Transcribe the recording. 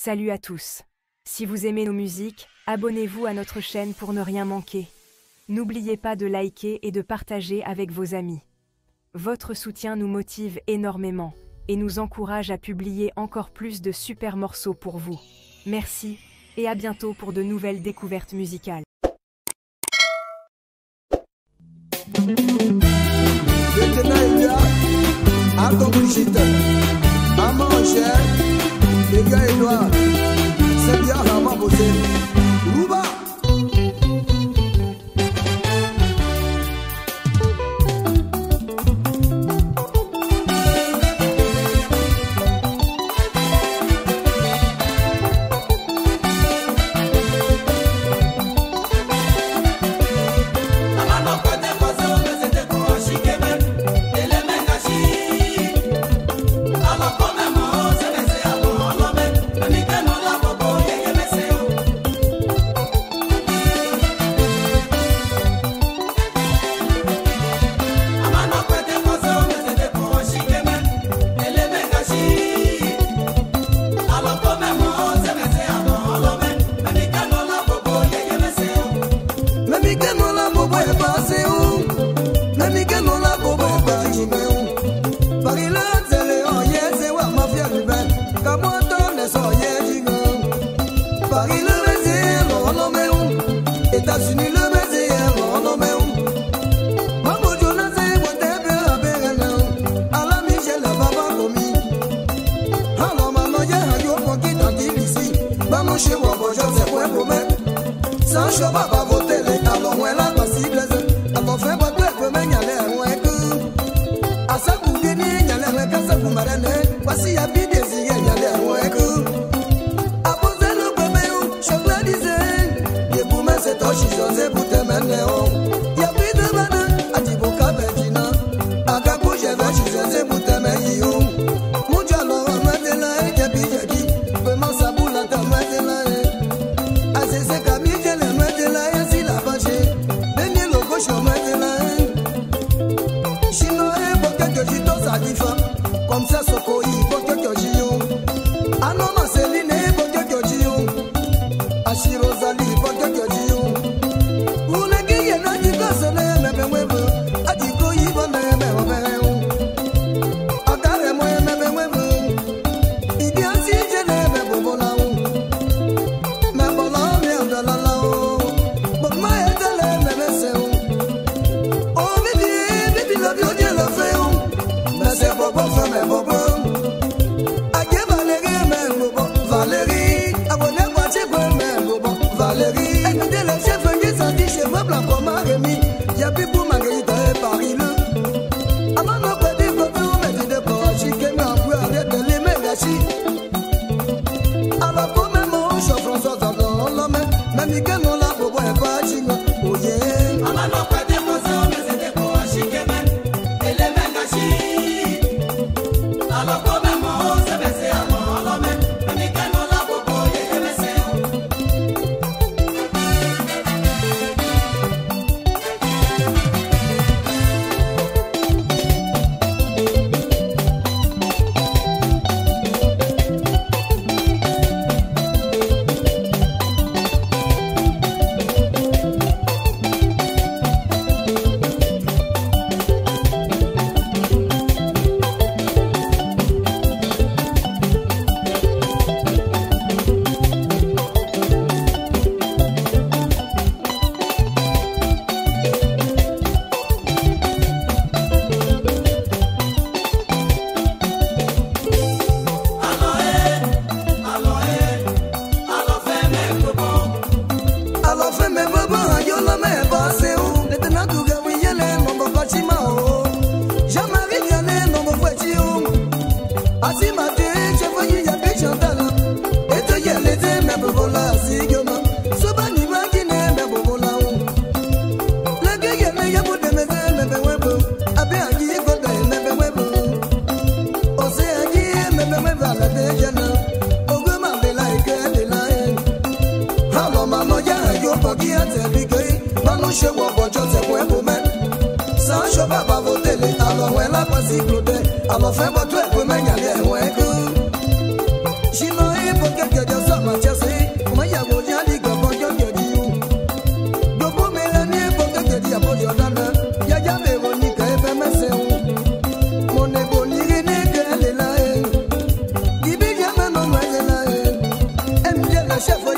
Salut à tous. Si vous aimez nos musiques, abonnez-vous à notre chaîne pour ne rien manquer. N'oubliez pas de liker et de partager avec vos amis. Votre soutien nous motive énormément et nous encourage à publier encore plus de super morceaux pour vous. Merci et à bientôt pour de nouvelles découvertes musicales. États-Unis le meilleur Maman Jonas et à la Michel Baba Gomi. Alors maman yo mon qui t'entend ici. Maman chez moi bonjour c'est quoi pour moi. Sans chemin va voter les alors moi là possible. Alors fait pas de peu mais y'aller moins que. À ça pour gagner y'aller que ça pour marraine. Voici à bien désir y'aller moins que. À poser le premier chocolat disait. C'est toi qui chose pour te mener on. Y'a plus de banane, à Tiboka Benjina. À Kakou, j'ai vu qui chose pour te mener on. Mon dialogue, on m'a dit là, et j'ai dit, vraiment ça boule à ta main de là. À ces camis, j'ai les mains de là, et si la vache. Dernier logo, je mets de là. Chinois, pour que tu t'oses à Difa. Comme ça, Sokoi, pour que tu y ah non, ma Céline, pour que tu y Ashi Rosalie, pour que tu y alors fais-moi tout pour m'en aller, ouais, que. Chinois, pour quelqu'un chef